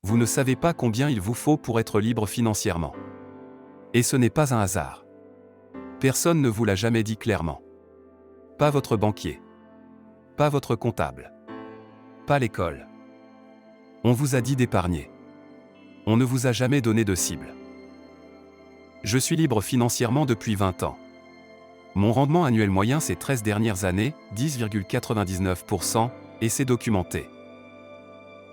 Vous ne savez pas combien il vous faut pour être libre financièrement. Et ce n'est pas un hasard. Personne ne vous l'a jamais dit clairement. Pas votre banquier. Pas votre comptable. Pas l'école. On vous a dit d'épargner. On ne vous a jamais donné de cible. Je suis libre financièrement depuis 20 ans. Mon rendement annuel moyen ces 13 dernières années, 10,99%, et c'est documenté.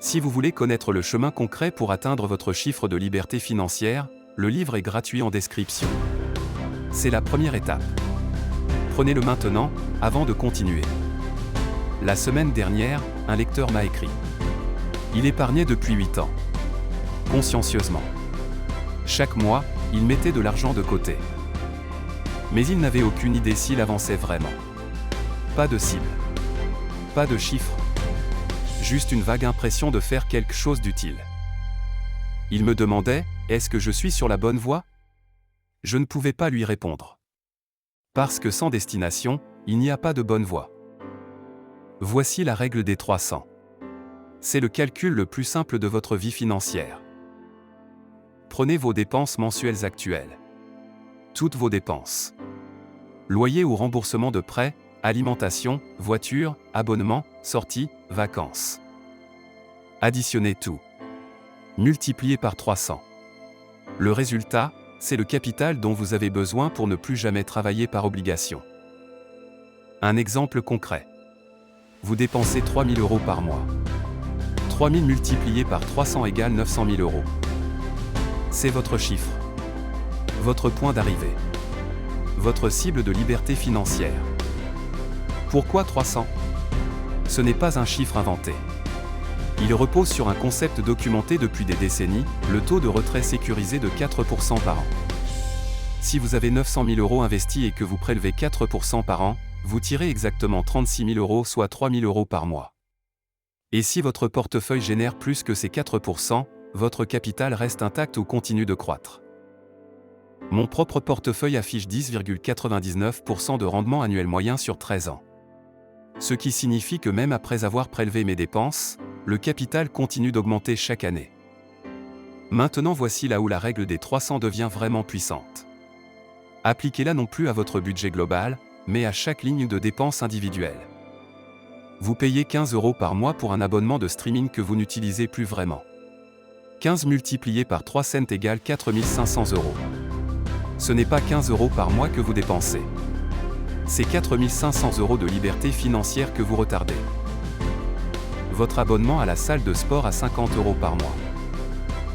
Si vous voulez connaître le chemin concret pour atteindre votre chiffre de liberté financière, le livre est gratuit en description. C'est la première étape. Prenez-le maintenant, avant de continuer. La semaine dernière, un lecteur m'a écrit. Il épargnait depuis 8 ans. Consciencieusement. Chaque mois, il mettait de l'argent de côté. Mais il n'avait aucune idée s'il avançait vraiment. Pas de cible. Pas de chiffre. Juste une vague impression de faire quelque chose d'utile. Il me demandait, est-ce que je suis sur la bonne voie? Je ne pouvais pas lui répondre. Parce que sans destination, il n'y a pas de bonne voie. Voici la règle des 300. C'est le calcul le plus simple de votre vie financière. Prenez vos dépenses mensuelles actuelles. Toutes vos dépenses. Loyer ou remboursement de prêts, alimentation, voiture, abonnement, sorties, vacances. Additionnez tout. Multipliez par 300. Le résultat, c'est le capital dont vous avez besoin pour ne plus jamais travailler par obligation. Un exemple concret. Vous dépensez 3 000 € par mois. 3 000 multiplié par 300 égale 900 000 €. C'est votre chiffre. Votre point d'arrivée. Votre cible de liberté financière. Pourquoi 300? Ce n'est pas un chiffre inventé. Il repose sur un concept documenté depuis des décennies, le taux de retrait sécurisé de 4% par an. Si vous avez 900 000 € investis et que vous prélevez 4% par an, vous tirez exactement 36 000 €, soit 3 000 € par mois. Et si votre portefeuille génère plus que ces 4%, votre capital reste intact ou continue de croître. Mon propre portefeuille affiche 10,99% de rendement annuel moyen sur 13 ans. Ce qui signifie que même après avoir prélevé mes dépenses, le capital continue d'augmenter chaque année. Maintenant voici là où la règle des 300 devient vraiment puissante. Appliquez-la non plus à votre budget global, mais à chaque ligne de dépenses individuelle. Vous payez 15 € par mois pour un abonnement de streaming que vous n'utilisez plus vraiment. 15 multiplié par 3 cents égale 4 500 €. Ce n'est pas 15 € par mois que vous dépensez. C'est 4 500 € de liberté financière que vous retardez. Votre abonnement à la salle de sport à 50 € par mois.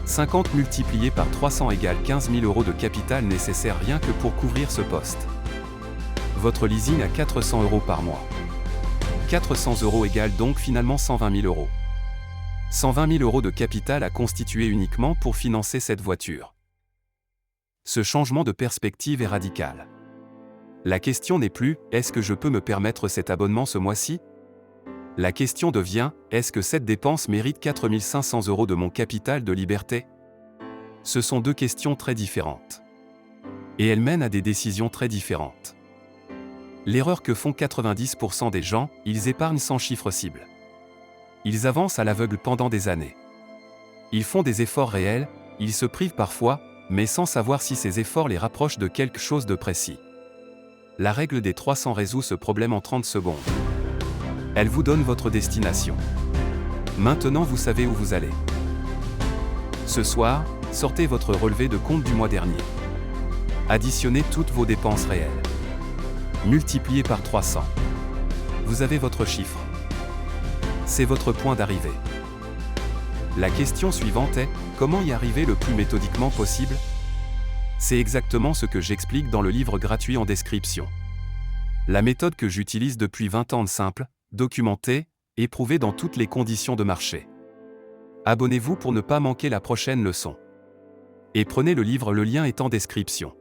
50 multiplié par 300 égale 15 000 € de capital nécessaire rien que pour couvrir ce poste. Votre leasing à 400 € par mois. 400 € égale donc finalement 120 000 €. 120 000 € de capital à constituer uniquement pour financer cette voiture. Ce changement de perspective est radical. La question n'est plus « Est-ce que je peux me permettre cet abonnement ce mois-ci ?» La question devient « Est-ce que cette dépense mérite 4 500 € de mon capital de liberté ?» Ce sont deux questions très différentes. Et elles mènent à des décisions très différentes. L'erreur que font 90% des gens, ils épargnent sans chiffre cible. Ils avancent à l'aveugle pendant des années. Ils font des efforts réels, ils se privent parfois, mais sans savoir si ces efforts les rapprochent de quelque chose de précis. La règle des 300 résout ce problème en 30 secondes. Elle vous donne votre destination. Maintenant vous savez où vous allez. Ce soir, sortez votre relevé de compte du mois dernier. Additionnez toutes vos dépenses réelles. Multipliez par 300. Vous avez votre chiffre. C'est votre point d'arrivée. La question suivante est, comment y arriver le plus méthodiquement possible? C'est exactement ce que j'explique dans le livre gratuit en description. La méthode que j'utilise depuis 20 ans de simple, documentée, éprouvée dans toutes les conditions de marché. Abonnez-vous pour ne pas manquer la prochaine leçon. Et prenez le livre, le lien est en description.